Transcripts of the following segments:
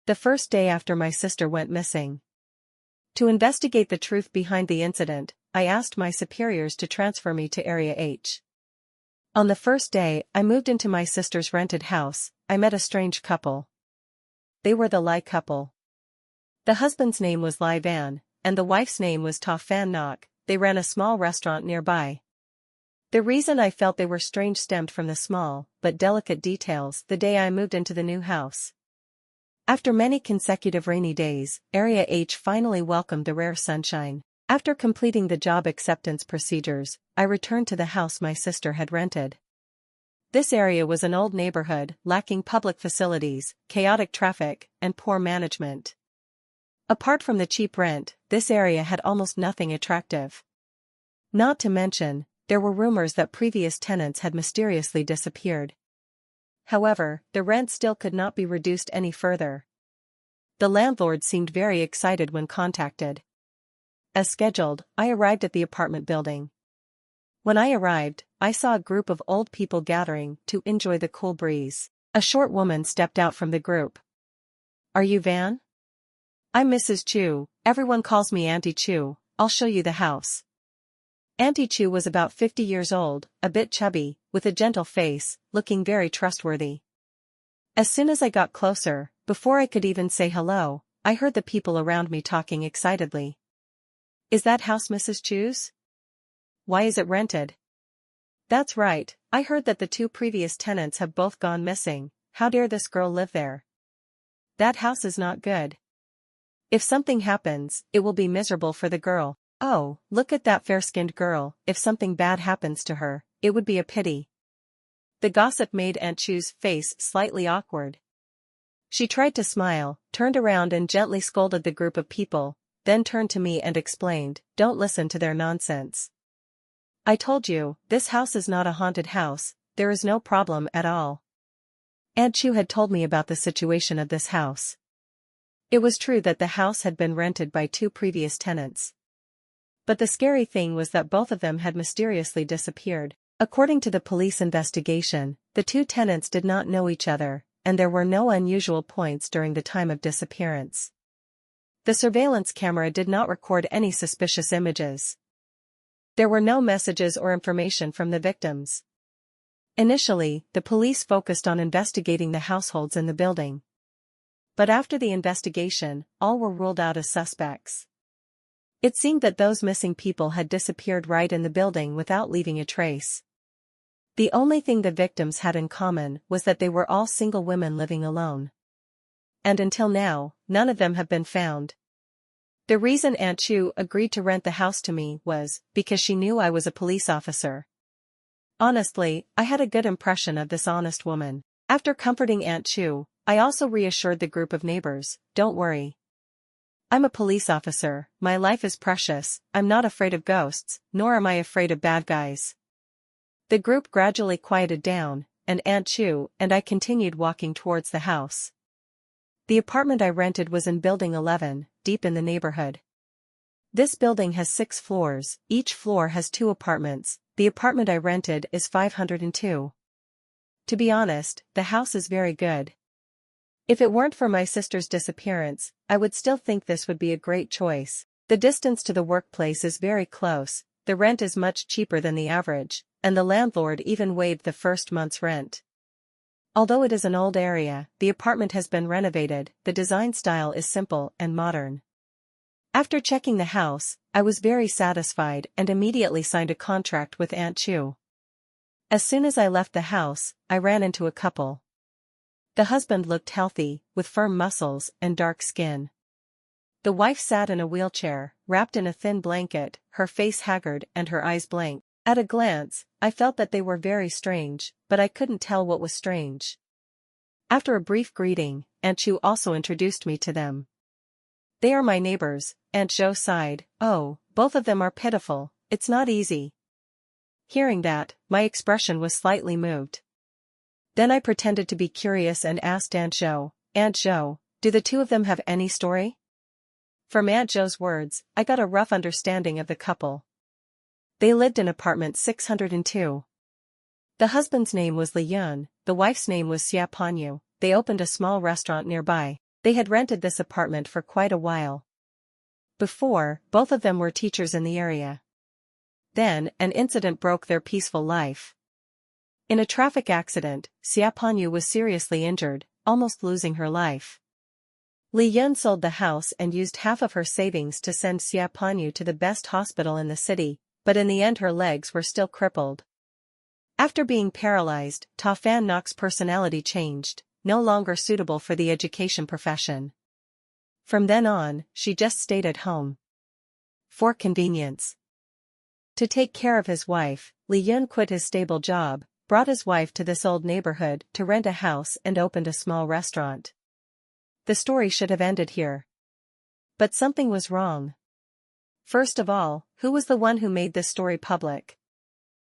The first day after my sister went missing. To investigate the truth behind the incident, I asked my superiors to transfer me to Area H. On the first day I moved into my sister's rented house, I met a strange couple. They were the Lai couple. The husband's name was Lai Van, and the wife's name was Phan Ngoc. They ran a small restaurant nearby. The reason I felt they were strange stemmed from the small, but delicate details the day I moved into the new house. After many consecutive rainy days, Area H finally welcomed the rare sunshine. After completing the job acceptance procedures, I returned to the house my sister had rented. This area was an old neighborhood, lacking public facilities, chaotic traffic, and poor management. Apart from the cheap rent, this area had almost nothing attractive. Not to mention, there were rumors that previous tenants had mysteriously disappeared. However, the rent still could not be reduced any further. The landlord seemed very excited when contacted. As scheduled, I arrived at the apartment building. When I arrived, I saw a group of old people gathering to enjoy the cool breeze. A short woman stepped out from the group. "Are you Van?" "I'm Mrs. Chu, everyone calls me Auntie Chu, I'll show you the house." Auntie Chu was about 50 years old, a bit chubby, with a gentle face, looking very trustworthy. As soon as I got closer, before I could even say hello, I heard the people around me talking excitedly. "Is that house Mrs. Chu's? Why is it rented?" "That's right, I heard that the two previous tenants have both gone missing, how dare this girl live there? That house is not good. If something happens, it will be miserable for the girl. Oh, look at that fair-skinned girl, if something bad happens to her, it would be a pity." The gossip made Aunt Chu's face slightly awkward. She tried to smile, turned around and gently scolded the group of people, then turned to me and explained, "Don't listen to their nonsense. I told you, this house is not a haunted house, there is no problem at all." Aunt Chu had told me about the situation of this house. It was true that the house had been rented by two previous tenants. But the scary thing was that both of them had mysteriously disappeared. According to the police investigation, the two tenants did not know each other, and there were no unusual points during the time of disappearance. The surveillance camera did not record any suspicious images. There were no messages or information from the victims. Initially, the police focused on investigating the households in the building. But after the investigation, all were ruled out as suspects. It seemed that those missing people had disappeared right in the building without leaving a trace. The only thing the victims had in common was that they were all single women living alone. And until now, none of them have been found. The reason Aunt Chu agreed to rent the house to me was because she knew I was a police officer. Honestly, I had a good impression of this honest woman. After comforting Aunt Chu, I also reassured the group of neighbors, "Don't worry. I'm a police officer, my life is precious, I'm not afraid of ghosts, nor am I afraid of bad guys." The group gradually quieted down, and Aunt Chu and I continued walking towards the house. The apartment I rented was in Building 11, deep in the neighborhood. This building has 6 floors, each floor has 2 apartments, the apartment I rented is 502. To be honest, the house is very good. If it weren't for my sister's disappearance, I would still think this would be a great choice. The distance to the workplace is very close, the rent is much cheaper than the average, and the landlord even waived the first month's rent. Although it is an old area, the apartment has been renovated, the design style is simple and modern. After checking the house, I was very satisfied and immediately signed a contract with Aunt Chu. As soon as I left the house, I ran into a couple. The husband looked healthy, with firm muscles and dark skin. The wife sat in a wheelchair, wrapped in a thin blanket, her face haggard and her eyes blank. At a glance, I felt that they were very strange, but I couldn't tell what was strange. After a brief greeting, Aunt Chu also introduced me to them. "They are my neighbors," Aunt Zhou sighed. "Oh, both of them are pitiful, it's not easy." Hearing that, my expression was slightly moved. Then I pretended to be curious and asked Aunt Zhou, "Do the two of them have any story?" From Aunt Zhou's words, I got a rough understanding of the couple. They lived in apartment 602. The husband's name was Li Yun, the wife's name was Xia Panyu. They opened a small restaurant nearby. They had rented this apartment for quite a while. Before, both of them were teachers in the area. Then, an incident broke their peaceful life. In a traffic accident, Phan Ngoc was seriously injured, almost losing her life. Li Yun sold the house and used half of her savings to send Phan Ngoc to the best hospital in the city, but in the end her legs were still crippled. After being paralyzed, Phan Ngoc's personality changed, no longer suitable for the education profession. From then on, she just stayed at home. For convenience. To take care of his wife, Li Yun quit his stable job, brought his wife to this old neighborhood to rent a house and opened a small restaurant. The story should have ended here. But something was wrong. First of all, who was the one who made this story public?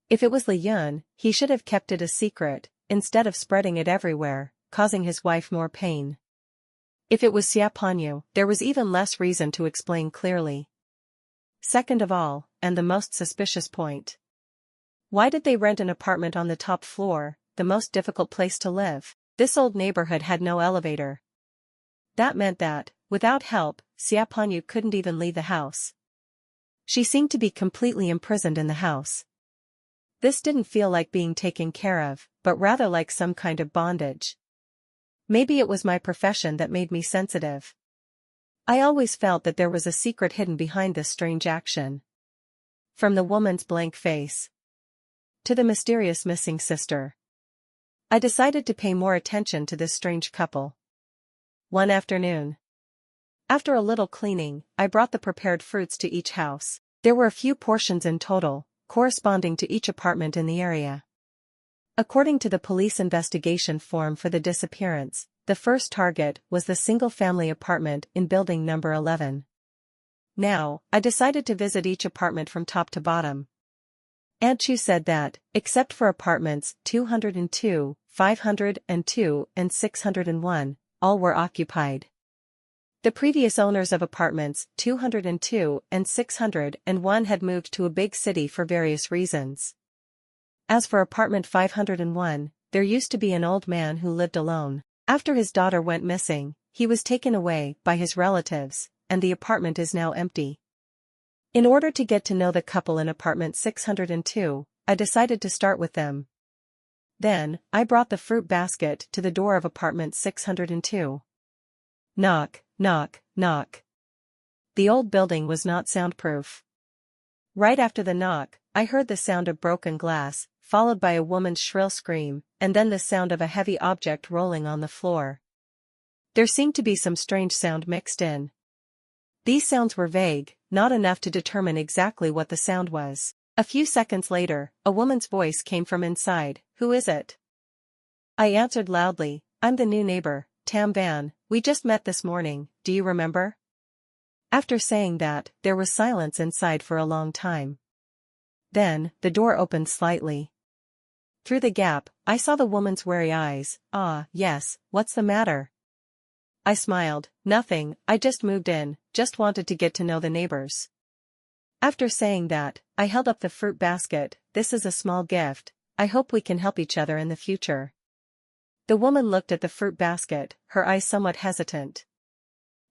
If it was Li Yun, he should have kept it a secret, instead of spreading it everywhere, causing his wife more pain. If it was Phan Ngoc, there was even less reason to explain clearly. Second of all, and the most suspicious point. Why did they rent an apartment on the top floor, the most difficult place to live? This old neighborhood had no elevator. That meant that, without help, Phan Ngoc couldn't even leave the house. She seemed to be completely imprisoned in the house. This didn't feel like being taken care of, but rather like some kind of bondage. Maybe it was my profession that made me sensitive. I always felt that there was a secret hidden behind this strange action. From the woman's blank face to the mysterious missing sister, I decided to pay more attention to this strange couple. One afternoon, after a little cleaning, I brought the prepared fruits to each house. There were a few portions in total, corresponding to each apartment in the area. According to the police investigation form for the disappearance, the first target was the single-family apartment in building number 11. Now, I decided to visit each apartment from top to bottom. Aunt Chu said that, except for apartments 202, 502, and 601, all were occupied. The previous owners of apartments 202 and 601 had moved to a big city for various reasons. As for apartment 501, there used to be an old man who lived alone. After his daughter went missing, he was taken away by his relatives, and the apartment is now empty. In order to get to know the couple in apartment 602, I decided to start with them. Then, I brought the fruit basket to the door of apartment 602. Knock, knock, knock. The old building was not soundproof. Right after the knock, I heard the sound of broken glass, followed by a woman's shrill scream, and then the sound of a heavy object rolling on the floor. There seemed to be some strange sound mixed in. These sounds were vague, not enough to determine exactly what the sound was. A few seconds later, a woman's voice came from inside. "Who is it?" I answered loudly, "I'm the new neighbor, Tam Van, we just met this morning, do you remember?" After saying that, there was silence inside for a long time. Then, the door opened slightly. Through the gap, I saw the woman's wary eyes. "Ah, yes, what's the matter?" I smiled. "Nothing, I just moved in, just wanted to get to know the neighbors." After saying that, I held up the fruit basket. "This is a small gift, I hope we can help each other in the future." The woman looked at the fruit basket, her eyes somewhat hesitant.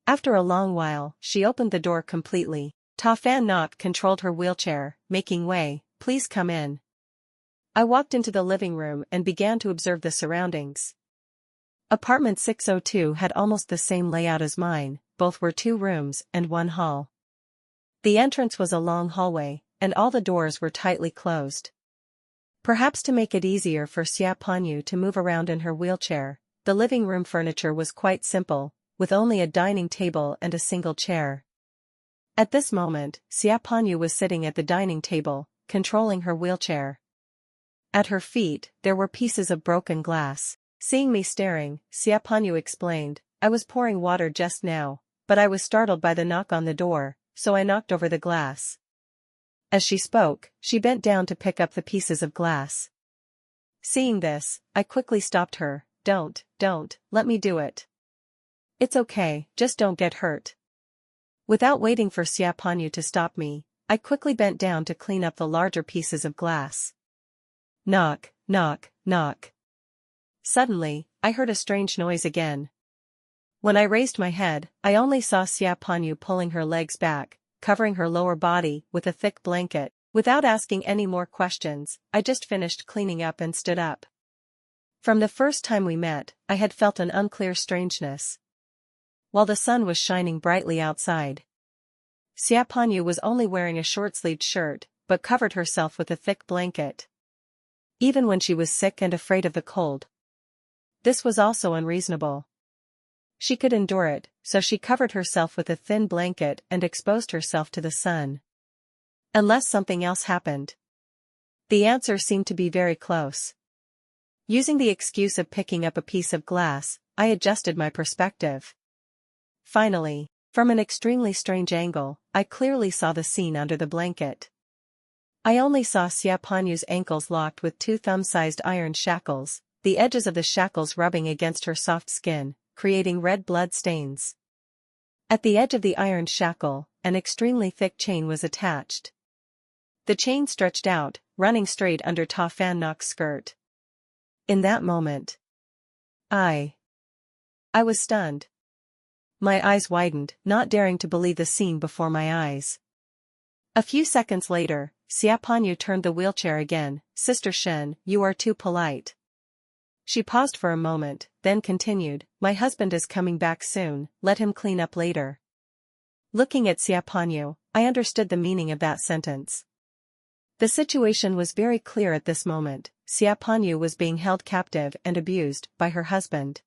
After a long while, she opened the door completely. Phan Ngoc controlled her wheelchair, making way. "Please come in." I walked into the living room and began to observe the surroundings. Apartment 602 had almost the same layout as mine, both were 2 rooms and 1 hall. The entrance was a long hallway, and all the doors were tightly closed. Perhaps to make it easier for Phan Ngoc to move around in her wheelchair, the living room furniture was quite simple, with only a dining table and a single chair. At this moment, Phan Ngoc was sitting at the dining table, controlling her wheelchair. At her feet, there were pieces of broken glass. Seeing me staring, Phan Ngoc explained, "I was pouring water just now, but I was startled by the knock on the door, so I knocked over the glass." As she spoke, she bent down to pick up the pieces of glass. Seeing this, I quickly stopped her. Don't, let me do it." "It's okay, just don't get hurt." Without waiting for Phan Ngoc to stop me, I quickly bent down to clean up the larger pieces of glass. Knock, knock, knock. Suddenly, I heard a strange noise again. When I raised my head, I only saw Sia Panyu pulling her legs back, covering her lower body with a thick blanket. Without asking any more questions, I just finished cleaning up and stood up. From the first time we met, I had felt an unclear strangeness. While the sun was shining brightly outside, Sia Panyu was only wearing a short-sleeved shirt, but covered herself with a thick blanket. Even when she was sick and afraid of the cold. This was also unreasonable. She could endure it, so she covered herself with a thin blanket and exposed herself to the sun. Unless something else happened. The answer seemed to be very close. Using the excuse of picking up a piece of glass, I adjusted my perspective. Finally, from an extremely strange angle, I clearly saw the scene under the blanket. I only saw Sia Panyu's ankles locked with two thumb-sized iron shackles, the edges of the shackles rubbing against her soft skin, creating red blood stains. At the edge of the iron shackle, an extremely thick chain was attached. The chain stretched out, running straight under Phan Ngoc's skirt. In that moment, I was stunned. My eyes widened, not daring to believe the scene before my eyes. A few seconds later, Sia Panyu turned the wheelchair again. "Sister Shen, you are too polite." She paused for a moment, then continued, "My husband is coming back soon, let him clean up later." Looking at Sia Panyu, I understood the meaning of that sentence. The situation was very clear at this moment. Sia Panyu was being held captive and abused by her husband.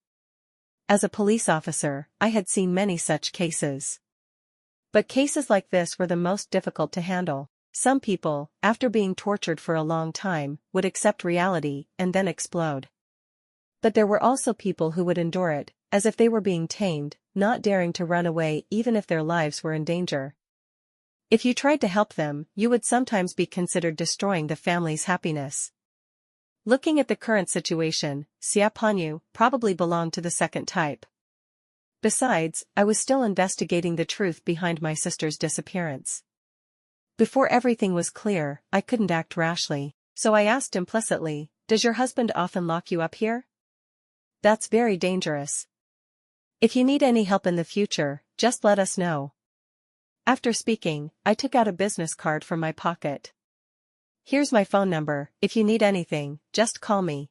As a police officer, I had seen many such cases. But cases like this were the most difficult to handle. Some people, after being tortured for a long time, would accept reality and then explode. But there were also people who would endure it, as if they were being tamed, not daring to run away even if their lives were in danger. If you tried to help them, you would sometimes be considered destroying the family's happiness. Looking at the current situation, Sia Panyu probably belonged to the second type. Besides, I was still investigating the truth behind my sister's disappearance. Before everything was clear, I couldn't act rashly, so I asked implicitly, "Does your husband often lock you up here?" "That's very dangerous. If you need any help in the future, just let us know." After speaking, I took out a business card from my pocket. "Here's my phone number, if you need anything, just call me."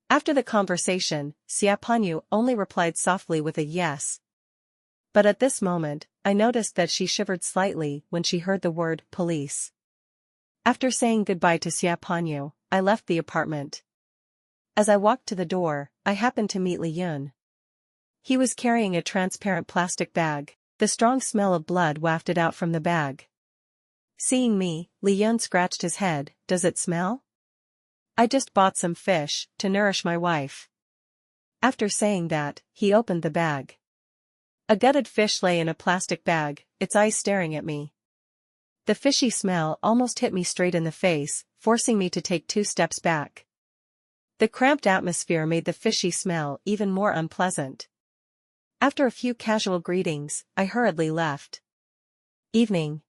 After the conversation, Sia Panyu only replied softly with a yes. But at this moment, I noticed that she shivered slightly when she heard the word police. After saying goodbye to Sia Panyu, I left the apartment. As I walked to the door, I happened to meet Li Yun. He was carrying a transparent plastic bag. The strong smell of blood wafted out from the bag. Seeing me, Li Yun scratched his head. "Does it smell?" "I just bought some fish, to nourish my wife." After saying that, he opened the bag. A gutted fish lay in a plastic bag, its eyes staring at me. The fishy smell almost hit me straight in the face, forcing me to take 2 steps back. The cramped atmosphere made the fishy smell even more unpleasant. After a few casual greetings, I hurriedly left. Evening.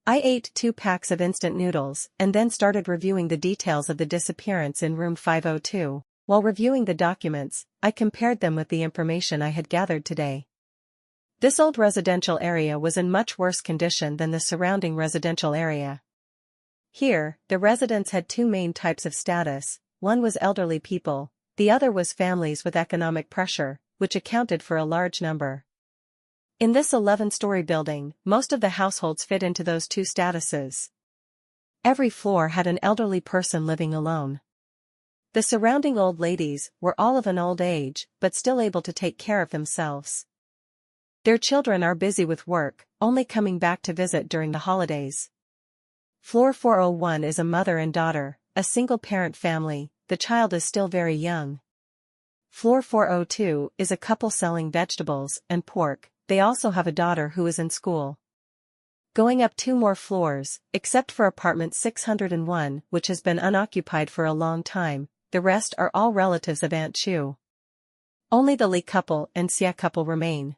I ate 2 packs of instant noodles and then started reviewing the details of the disappearance in room 502. While reviewing the documents, I compared them with the information I had gathered today. This old residential area was in much worse condition than the surrounding residential area. Here, the residents had 2 main types of status. One was elderly people, the other was families with economic pressure, which accounted for a large number. In this 11-story building, most of the households fit into those 2 statuses. Every floor had an elderly person living alone. The surrounding old ladies were all of an old age, but still able to take care of themselves. Their children are busy with work, only coming back to visit during the holidays. Floor 401 is a mother and daughter, a single-parent family. The child is still very young. Floor 402 is a couple selling vegetables and pork. They also have a daughter who is in school. Going up 2 more floors, except for apartment 601, which has been unoccupied for a long time, the rest are all relatives of Aunt Chu. Only the Li couple and Xia couple remain.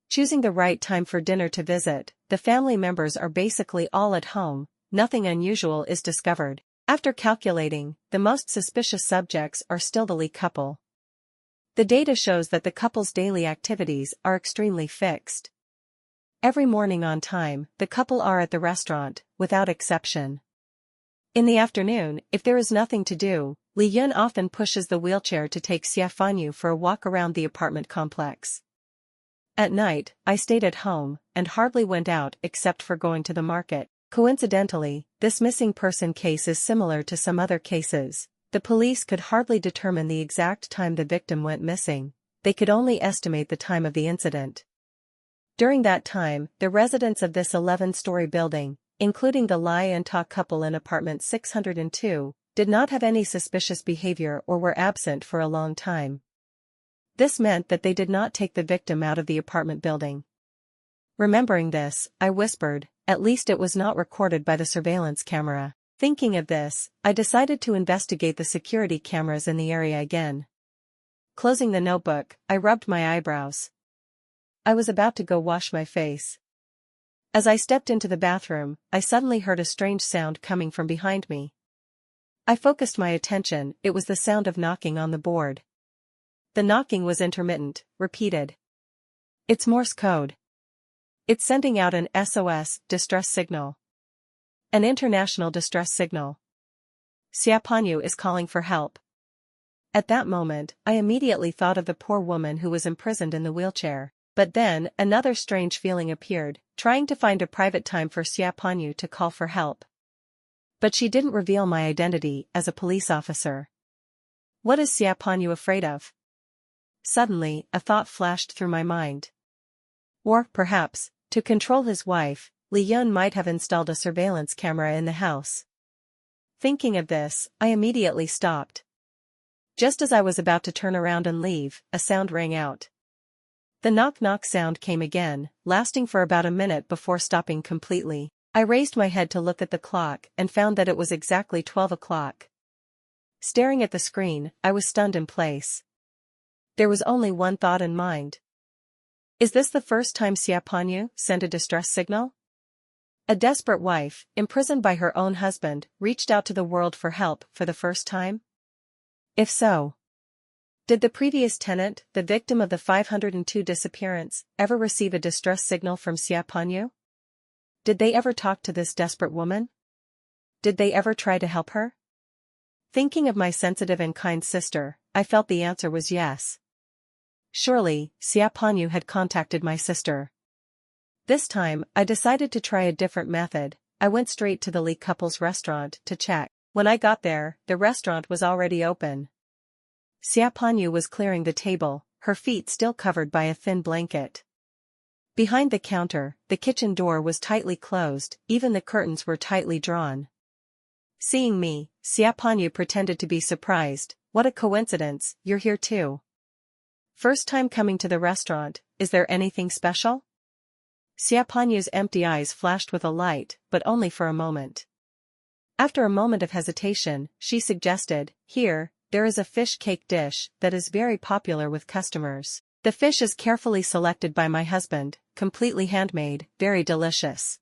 Choosing the right time for dinner to visit, the family members are basically all at home, nothing unusual is discovered. After calculating, the most suspicious subjects are still the Li couple. The data shows that the couple's daily activities are extremely fixed. Every morning on time, the couple are at the restaurant, without exception. In the afternoon, if there is nothing to do, Li Yun often pushes the wheelchair to take Phan Ngoc for a walk around the apartment complex. At night, I stayed at home, and hardly went out except for going to the market. Coincidentally, this missing person case is similar to some other cases. The police could hardly determine the exact time the victim went missing. They could only estimate the time of the incident. During that time, the residents of this 11-story building, including the Lai and Ta couple in apartment 602, did not have any suspicious behavior or were absent for a long time. This meant that they did not take the victim out of the apartment building. Remembering this, I whispered, at least it was not recorded by the surveillance camera. Thinking of this, I decided to investigate the security cameras in the area again. Closing the notebook, I rubbed my eyebrows. I was about to go wash my face. As I stepped into the bathroom, I suddenly heard a strange sound coming from behind me. I focused my attention. It was the sound of knocking on the board. The knocking was intermittent, repeated. It's Morse code. It's sending out an SOS, distress signal. An international distress signal. Phan Ngoc is calling for help. At that moment, I immediately thought of the poor woman who was imprisoned in the wheelchair. But then, another strange feeling appeared, trying to find a private time for Phan Ngoc to call for help. But she didn't reveal my identity as a police officer. What is Phan Ngoc afraid of? Suddenly, a thought flashed through my mind. Or, perhaps, to control his wife, Li Yun might have installed a surveillance camera in the house. Thinking of this, I immediately stopped. Just as I was about to turn around and leave, a sound rang out. The knock-knock sound came again, lasting for about a minute before stopping completely. I raised my head to look at the clock and found that it was exactly 12 o'clock. Staring at the screen, I was stunned in place. There was only one thought in mind. Is this the first time Phan Ngoc sent a distress signal? A desperate wife, imprisoned by her own husband, reached out to the world for help for the first time? If so, did the previous tenant, the victim of the 502 disappearance, ever receive a distress signal from Phan Ngoc? Did they ever talk to this desperate woman? Did they ever try to help her? Thinking of my sensitive and kind sister, I felt the answer was yes. Surely, Phan Ngoc had contacted my sister. This time, I decided to try a different method. I went straight to the Li couple's restaurant to check. When I got there, the restaurant was already open. Phan Ngoc was clearing the table, her feet still covered by a thin blanket. Behind the counter, the kitchen door was tightly closed, even the curtains were tightly drawn. Seeing me, Phan Ngoc pretended to be surprised. What a coincidence, you're here too. First time coming to the restaurant, is there anything special? Phan Ngoc's empty eyes flashed with a light, but only for a moment. After a moment of hesitation, she suggested, here, there is a fish cake dish that is very popular with customers. The fish is carefully selected by my husband, completely handmade, very delicious.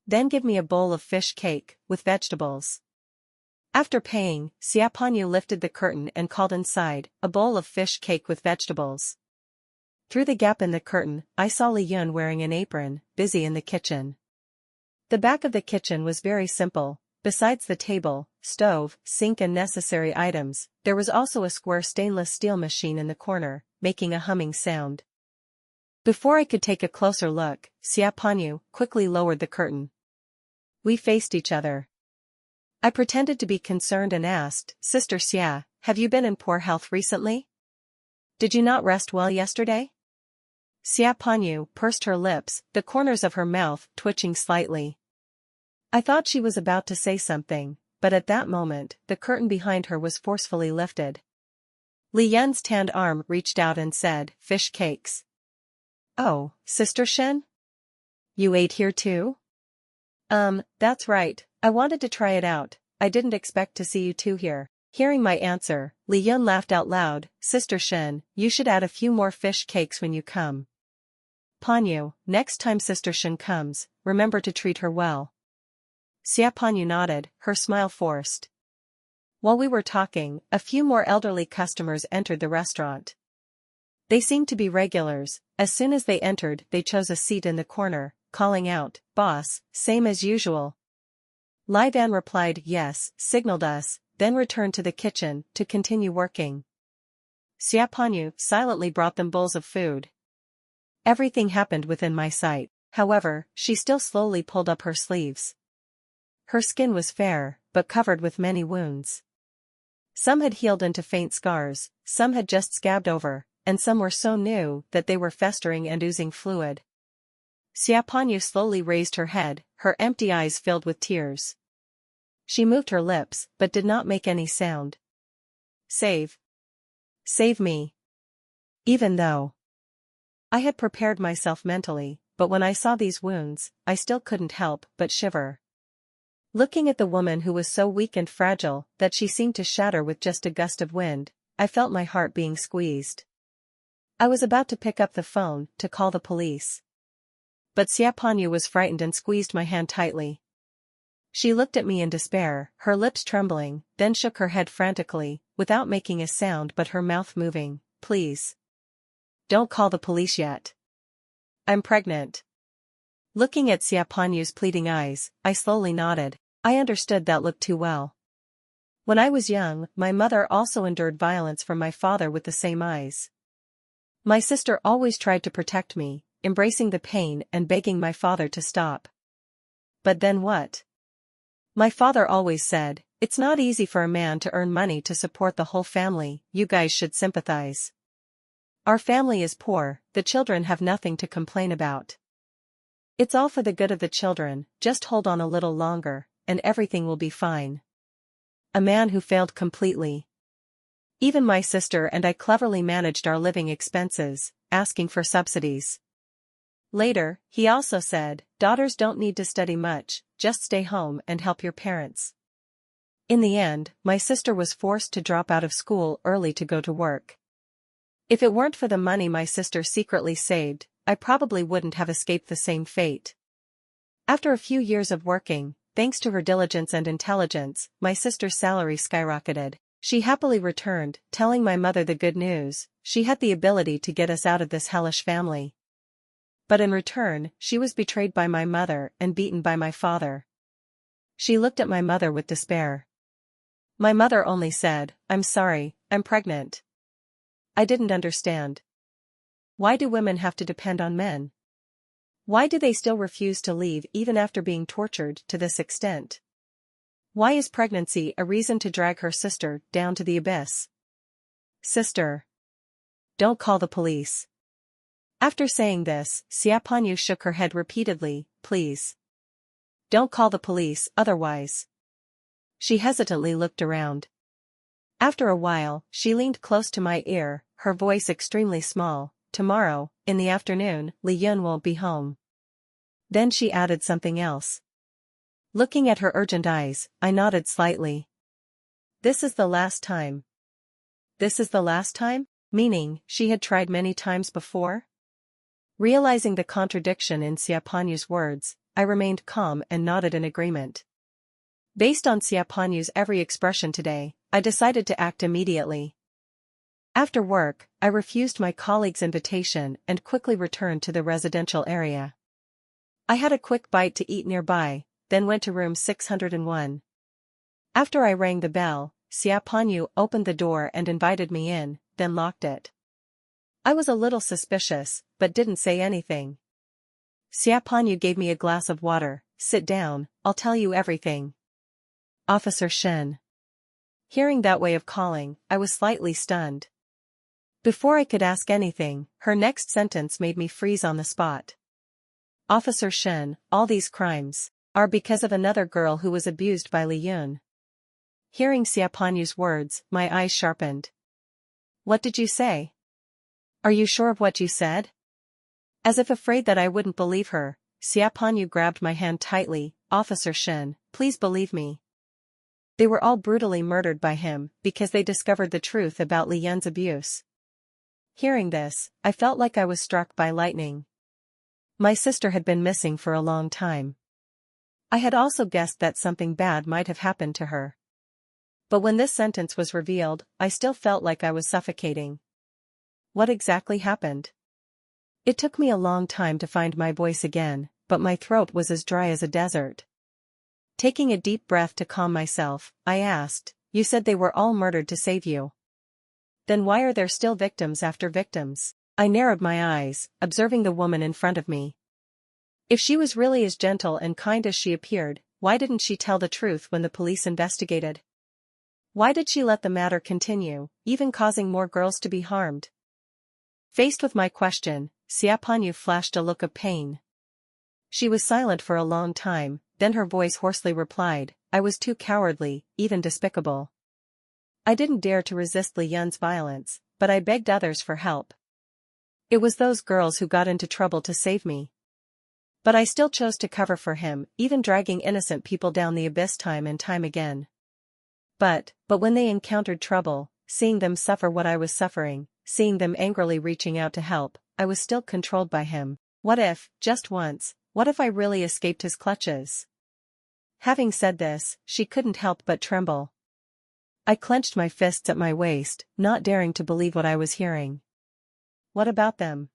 Then give me a bowl of fish cake, with vegetables. After paying, Phan Ngoc lifted the curtain and called inside, a bowl of fish cake with vegetables. Through the gap in the curtain, I saw Li Yun wearing an apron, busy in the kitchen. The back of the kitchen was very simple. Besides the table, stove, sink and necessary items, there was also a square stainless steel machine in the corner, making a humming sound. Before I could take a closer look, Phan Ngoc quickly lowered the curtain. We faced each other. I pretended to be concerned and asked, Sister Xia, have you been in poor health recently? Did you not rest well yesterday? Phan Ngoc pursed her lips, the corners of her mouth twitching slightly. I thought she was about to say something, but at that moment, the curtain behind her was forcefully lifted. Li Yun's tanned arm reached out and said, fish cakes. Oh, Sister Shen? You ate here too? That's right, I wanted to try it out, I didn't expect to see you two here. Hearing my answer, Li Yun laughed out loud, Sister Shen, you should add a few more fish cakes when you come. Phan Ngoc, next time Sister Shen comes, remember to treat her well. Phan Ngoc nodded, her smile forced. While we were talking, a few more elderly customers entered the restaurant. They seemed to be regulars. As soon as they entered, they chose a seat in the corner, calling out, "Boss, same as usual." Lai Van replied yes, signaled us, then returned to the kitchen to continue working. Xia Panyu silently brought them bowls of food. Everything happened within my sight. However, she still slowly pulled up her sleeves. Her skin was fair, but covered with many wounds. Some had healed into faint scars, some had just scabbed over, and some were so new that they were festering and oozing fluid. Xia Panyu slowly raised her head, her empty eyes filled with tears. She moved her lips, but did not make any sound. Save me. Even though I had prepared myself mentally, but when I saw these wounds, I still couldn't help but shiver. Looking at the woman who was so weak and fragile that she seemed to shatter with just a gust of wind, I felt my heart being squeezed. I was about to pick up the phone to call the police. But Xia Panyu was frightened and squeezed my hand tightly. She looked at me in despair, her lips trembling, then shook her head frantically, without making a sound but her mouth moving. "Please. Don't call the police yet. I'm pregnant." Looking at Xia Panyu's pleading eyes, I slowly nodded. I understood that look too well. When I was young, my mother also endured violence from my father with the same eyes. My sister always tried to protect me, embracing the pain and begging my father to stop. But then what? My father always said, "It's not easy for a man to earn money to support the whole family, you guys should sympathize. Our family is poor, the children have nothing to complain about. It's all for the good of the children, just hold on a little longer, and everything will be fine." A man who failed completely. Even my sister and I cleverly managed our living expenses, asking for subsidies. Later, he also said, "Daughters don't need to study much, just stay home and help your parents." In the end, my sister was forced to drop out of school early to go to work. If it weren't for the money my sister secretly saved, I probably wouldn't have escaped the same fate. After a few years of working, thanks to her diligence and intelligence, my sister's salary skyrocketed. She happily returned, telling my mother the good news: she had the ability to get us out of this hellish family. But in return, she was betrayed by my mother and beaten by my father. She looked at my mother with despair. My mother only said, "I'm sorry, I'm pregnant." I didn't understand. Why do women have to depend on men? Why do they still refuse to leave even after being tortured to this extent? Why is pregnancy a reason to drag her sister down to the abyss? "Sister. Don't call the police." After saying this, Xia Panyu shook her head repeatedly. "Please. Don't call the police, otherwise." She hesitantly looked around. After a while, she leaned close to my ear, her voice extremely small. "Tomorrow, in the afternoon, Li Yun won't be home." Then she added something else. Looking at her urgent eyes, I nodded slightly. "This is the last time." This is the last time? Meaning, she had tried many times before? Realizing the contradiction in Xia Panyu's words, I remained calm and nodded in agreement. Based on Xia Panyu's every expression today, I decided to act immediately. After work, I refused my colleague's invitation and quickly returned to the residential area. I had a quick bite to eat nearby, then went to room 601. After I rang the bell, Xia Panyu opened the door and invited me in, then locked it. I was a little suspicious, but didn't say anything. Xia Panyu gave me a glass of water. "Sit down, I'll tell you everything." Officer Shen. Hearing that way of calling, I was slightly stunned. Before I could ask anything, her next sentence made me freeze on the spot. "Officer Shen, all these crimes are because of another girl who was abused by Li Yun." Hearing Xia Panyu's words, my eyes sharpened. "What did you say? Are you sure of what you said?" As if afraid that I wouldn't believe her, Xia Panyu grabbed my hand tightly. "Officer Shen, please believe me. They were all brutally murdered by him because they discovered the truth about Li Yun's abuse." Hearing this, I felt like I was struck by lightning. My sister had been missing for a long time. I had also guessed that something bad might have happened to her. But when this sentence was revealed, I still felt like I was suffocating. what exactly happened? It took me a long time to find my voice again, but my throat was as dry as a desert. Taking a deep breath to calm myself, I asked, "You said they were all murdered to save you. Then why are there still victims after victims?" I narrowed my eyes, observing the woman in front of me. If she was really as gentle and kind as she appeared, why didn't she tell the truth when the police investigated? Why did she let the matter continue, even causing more girls to be harmed? Faced with my question, Phan Ngoc flashed a look of pain. She was silent for a long time, then her voice hoarsely replied, "I was too cowardly, even despicable. I didn't dare to resist Li Yun's violence, but I begged others for help. It was those girls who got into trouble to save me. But I still chose to cover for him, even dragging innocent people down the abyss time and time again. But when they encountered trouble, seeing them suffer what I was suffering, seeing them angrily reaching out to help, I was still controlled by him. What if, just once, what if I really escaped his clutches?" Having said this, she couldn't help but tremble. I clenched my fists at my waist, not daring to believe what I was hearing. What about them?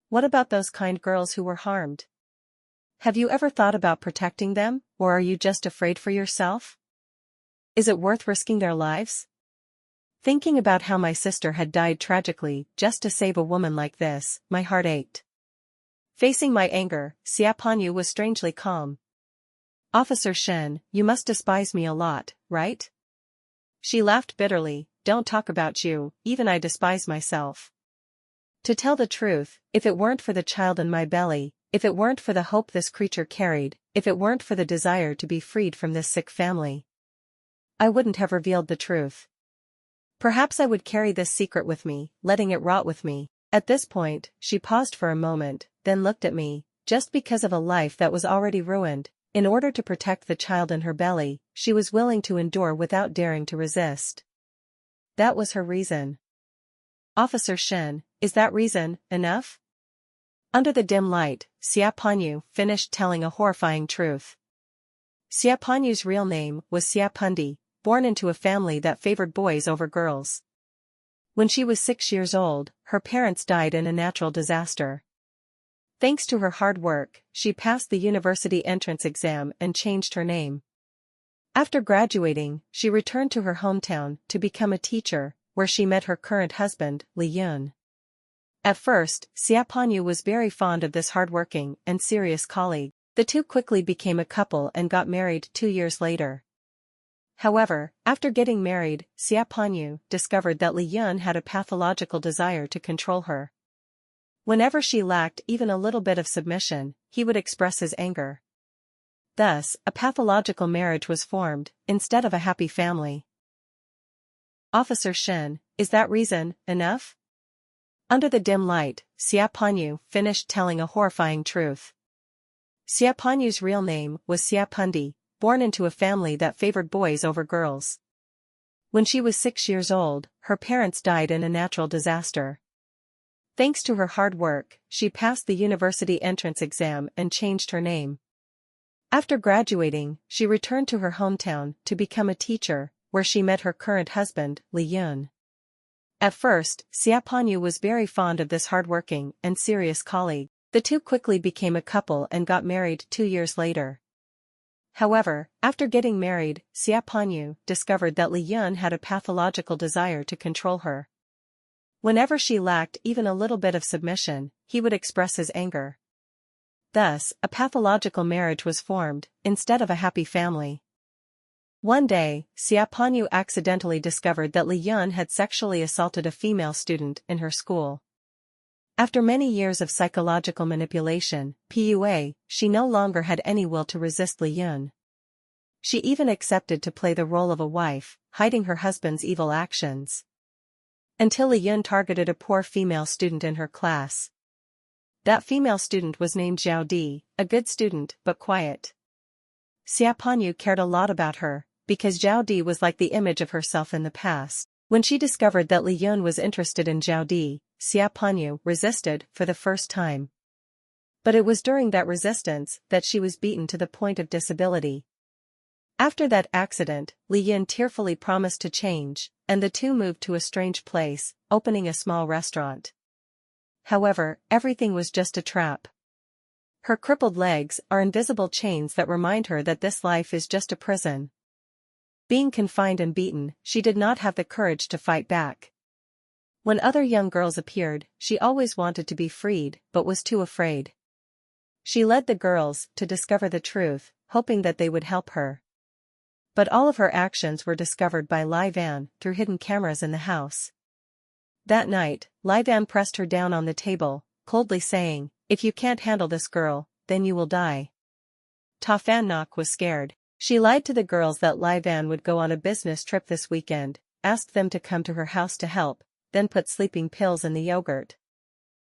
What about those kind girls who were harmed? Have you ever thought about protecting them, or are you just afraid for yourself? Is it worth risking their lives? Thinking about how my sister had died tragically just to save a woman like this, my heart ached. Facing my anger, Phan Ngoc was strangely calm. "Officer Shen, you must despise me a lot, right?" She laughed bitterly. "Don't talk about you, even I despise myself. To tell the truth, if it weren't for the child in my belly, if it weren't for the hope this creature carried, if it weren't for the desire to be freed from this sick family, I wouldn't have revealed the truth. Perhaps I would carry this secret with me, letting it rot with me." At this point, she paused for a moment, then looked at me. Just because of a life that was already ruined, in order to protect the child in her belly, she was willing to endure without daring to resist. That was her reason. "Officer Shen, is that reason enough?" Under the dim light, Phan Ngoc finished telling a horrifying truth. Phan Ngoc's real name was Pundi, born into a family that favored boys over girls. When she was 6 years old, her parents died in a natural disaster. Thanks to her hard work, she passed the university entrance exam and changed her name. After graduating, she returned to her hometown to become a teacher, where she met her current husband, Li Yun. At first, Phan Ngoc was very fond of this hardworking and serious colleague. The two quickly became a couple and got married 2 years later. However, after getting married, Phan Ngoc discovered that Li Yun had a pathological desire to control her. Whenever she lacked even a little bit of submission, he would express his anger. Thus, a pathological marriage was formed, instead of a happy family. "Officer Shen, is that reason enough?" Under the dim light, Phan Ngoc finished telling a horrifying truth. Phan Ngoc's real name was Pundi, born into a family that favored boys over girls. When she was 6 years old, her parents died in a natural disaster. Thanks to her hard work, she passed the university entrance exam and changed her name. After graduating, she returned to her hometown to become a teacher, where she met her current husband, Li Yun. At first, Phan Ngoc was very fond of this hardworking and serious colleague. The two quickly became a couple and got married 2 years later. However, after getting married, Phan Ngoc discovered that Li Yun had a pathological desire to control her. Whenever she lacked even a little bit of submission, he would express his anger. Thus, a pathological marriage was formed, instead of a happy family. One day, Phan Ngoc accidentally discovered that Li Yun had sexually assaulted a female student in her school. After many years of psychological manipulation, she no longer had any will to resist Li Yun. She even accepted to play the role of a wife, hiding her husband's evil actions. Until Li Yun targeted a poor female student in her class. That female student was named Zhao Di, a good student but quiet. Phan Ngoc cared a lot about her, because Zhao Di was like the image of herself in the past. When she discovered that Li Yun was interested in Zhao Di, Phan Ngoc resisted for the first time. But it was during that resistance that she was beaten to the point of disability. After that accident, Li Yun tearfully promised to change, and the two moved to a strange place, opening a small restaurant. However, everything was just a trap. Her crippled legs are invisible chains that remind her that this life is just a prison. Being confined and beaten, she did not have the courage to fight back. When other young girls appeared, she always wanted to be freed, but was too afraid. She led the girls to discover the truth, hoping that they would help her. But all of her actions were discovered by Phan through hidden cameras in the house. That night, Phan pressed her down on the table, coldly saying, "If you can't handle this girl, then you will die." Phan Ngoc was scared. She lied to the girls that Phan would go on a business trip this weekend, asked them to come to her house to help, then put sleeping pills in the yogurt.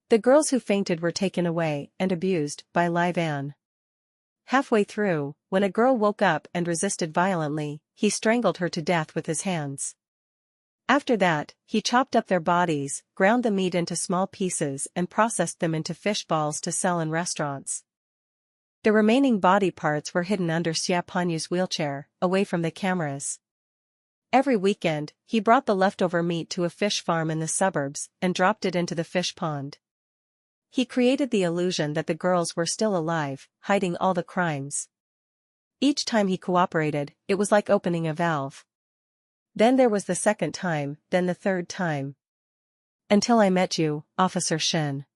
The girls who fainted were taken away and abused by Phan. Halfway through, when a girl woke up and resisted violently, he strangled her to death with his hands. After that, he chopped up their bodies, ground the meat into small pieces and processed them into fish balls to sell in restaurants. The remaining body parts were hidden under Phan Ngoc's wheelchair, away from the cameras. Every weekend, he brought the leftover meat to a fish farm in the suburbs and dropped it into the fish pond. He created the illusion that the girls were still alive, hiding all the crimes. Each time he cooperated, it was like opening a valve. Then there was the second time, then the third time. "Until I met you, Officer Shen."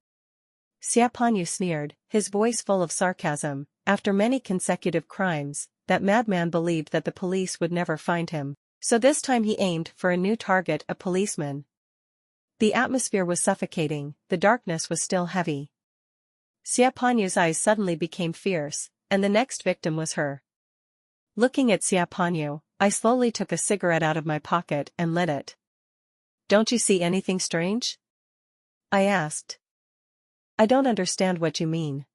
Phan Ngoc sneered, his voice full of sarcasm. After many consecutive crimes, that madman believed that the police would never find him, so this time he aimed for a new target, a policeman. The atmosphere was suffocating, the darkness was still heavy. Phan Ngoc's eyes suddenly became fierce, and the next victim was her. Looking at Phan Ngoc, I slowly took a cigarette out of my pocket and lit it. "Don't you see anything strange?" I asked. "I don't understand what you mean."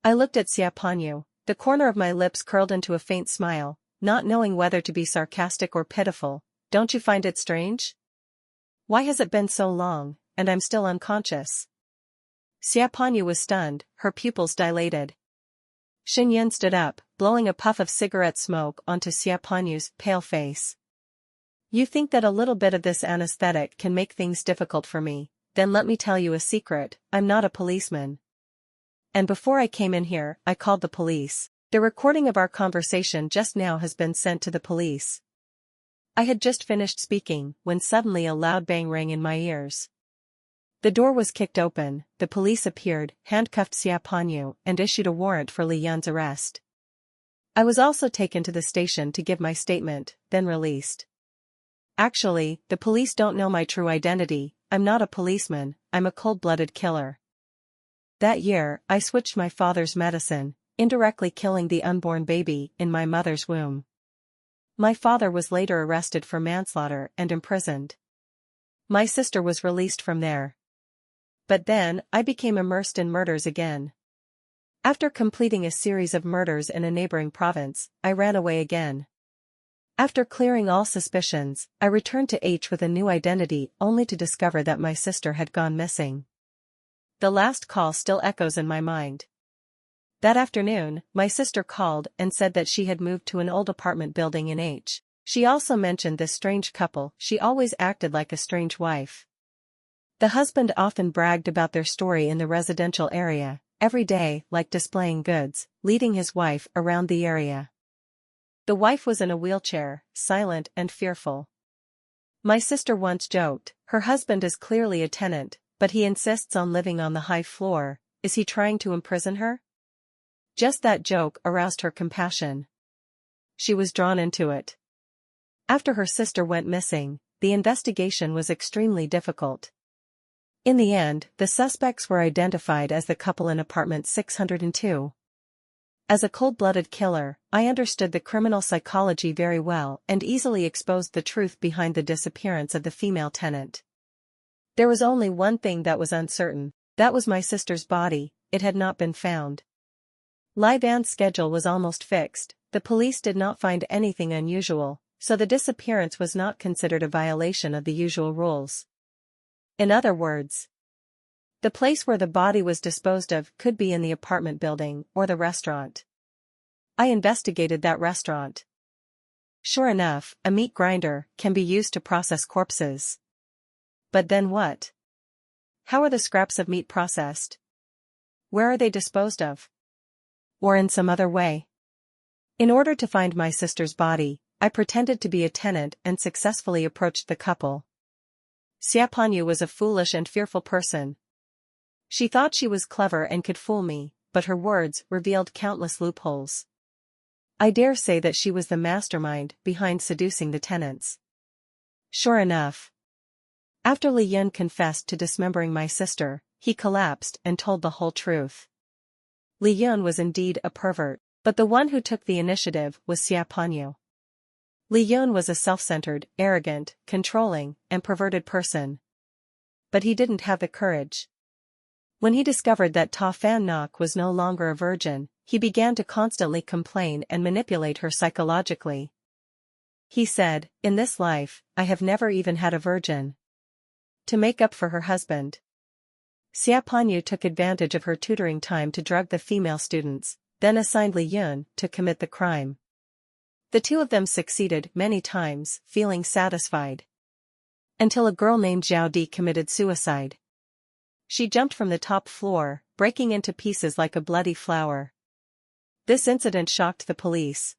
I looked at Phan Ngoc, the corner of my lips curled into a faint smile, not knowing whether to be sarcastic or pitiful. "Don't you find it strange? Why has it been so long, and I'm still unconscious?" Phan Ngoc was stunned, her pupils dilated. Shen Yun stood up, blowing a puff of cigarette smoke onto Phan Ngoc's pale face. "You think that a little bit of this anesthetic can make things difficult for me? Then let me tell you a secret, I'm not a policeman. And before I came in here, I called the police. The recording of our conversation just now has been sent to the police." I had just finished speaking when suddenly a loud bang rang in my ears. The door was kicked open, the police appeared, handcuffed Phan Ngoc, and issued a warrant for Li Yun's arrest. I was also taken to the station to give my statement, then released. "Actually, the police don't know my true identity. I'm not a policeman, I'm a cold-blooded killer. That year, I switched my father's medicine, indirectly killing the unborn baby in my mother's womb. My father was later arrested for manslaughter and imprisoned. My sister was released from there. But then, I became immersed in murders again. After completing a series of murders in a neighboring province, I ran away again. After clearing all suspicions, I returned to H with a new identity only to discover that my sister had gone missing. The last call still echoes in my mind. That afternoon, my sister called and said that she had moved to an old apartment building in H. She also mentioned this strange couple. She always acted like a strange wife. The husband often bragged about their story in the residential area, every day, like displaying goods, leading his wife around the area. The wife was in a wheelchair, silent and fearful. My sister once joked, "Her husband is clearly a tenant, but he insists on living on the high floor. Is he trying to imprison her?" Just that joke aroused her compassion. She was drawn into it. After her sister went missing, the investigation was extremely difficult. In the end, the suspects were identified as the couple in apartment 602. As a cold-blooded killer, I understood the criminal psychology very well and easily exposed the truth behind the disappearance of the female tenant. There was only one thing that was uncertain, that was my sister's body. It had not been found. Phan's schedule was almost fixed, the police did not find anything unusual, so the disappearance was not considered a violation of the usual rules. In other words, the place where the body was disposed of could be in the apartment building or the restaurant. I investigated that restaurant. Sure enough, a meat grinder can be used to process corpses. But then what? How are the scraps of meat processed? Where are they disposed of? Or in some other way? In order to find my sister's body, I pretended to be a tenant and successfully approached the couple. Phan Ngoc was a foolish and fearful person. She thought she was clever and could fool me, but her words revealed countless loopholes. I dare say that she was the mastermind behind seducing the tenants. Sure enough. After Li Yun confessed to dismembering my sister, he collapsed and told the whole truth. Li Yun was indeed a pervert, but the one who took the initiative was Phan Ngoc. Li Yun was a self-centered, arrogant, controlling, and perverted person. But he didn't have the courage. When he discovered that Phan Ngoc was no longer a virgin, he began to constantly complain and manipulate her psychologically. He said, "In this life, I have never even had a virgin." To make up for her husband, Phan Ngoc took advantage of her tutoring time to drug the female students, then assigned Li Yun to commit the crime. The two of them succeeded many times, feeling satisfied. Until a girl named Zhao Di committed suicide. She jumped from the top floor, breaking into pieces like a bloody flower. This incident shocked the police.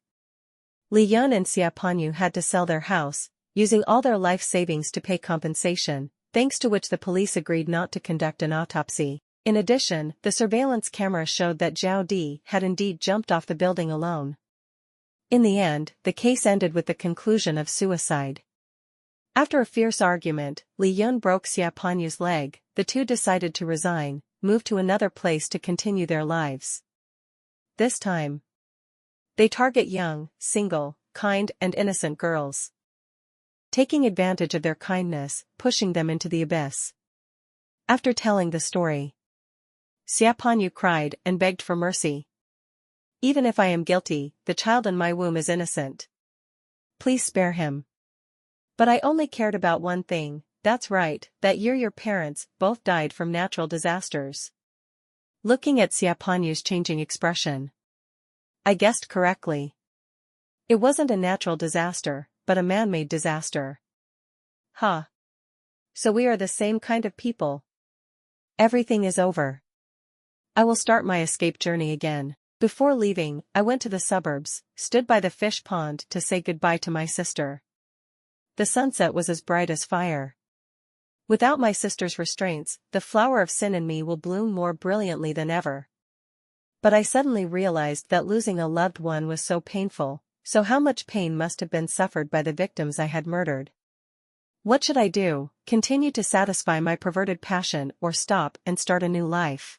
Li Yun and Phan Ngoc had to sell their house, using all their life savings to pay compensation, thanks to which the police agreed not to conduct an autopsy. In addition, the surveillance camera showed that Zhao Di had indeed jumped off the building alone. In the end, the case ended with the conclusion of suicide. After a fierce argument, Li Yun broke Phan Ngoc's leg. The two decided to resign, move to another place to continue their lives. This time, they target young, single, kind and innocent girls, taking advantage of their kindness, pushing them into the abyss. After telling the story, Phan Ngoc cried and begged for mercy. "Even if I am guilty, the child in my womb is innocent. Please spare him. But I only cared about one thing, that's right, that year your parents both died from natural disasters." Looking at Phan Ngoc's changing expression, I guessed correctly. It wasn't a natural disaster, but a man-made disaster. Huh. So we are the same kind of people. Everything is over. I will start my escape journey again. Before leaving, I went to the suburbs, stood by the fish pond to say goodbye to my sister. The sunset was as bright as fire. Without my sister's restraints, the flower of sin in me will bloom more brilliantly than ever. But I suddenly realized that losing a loved one was so painful, so how much pain must have been suffered by the victims I had murdered? What should I do, continue to satisfy my perverted passion or stop and start a new life?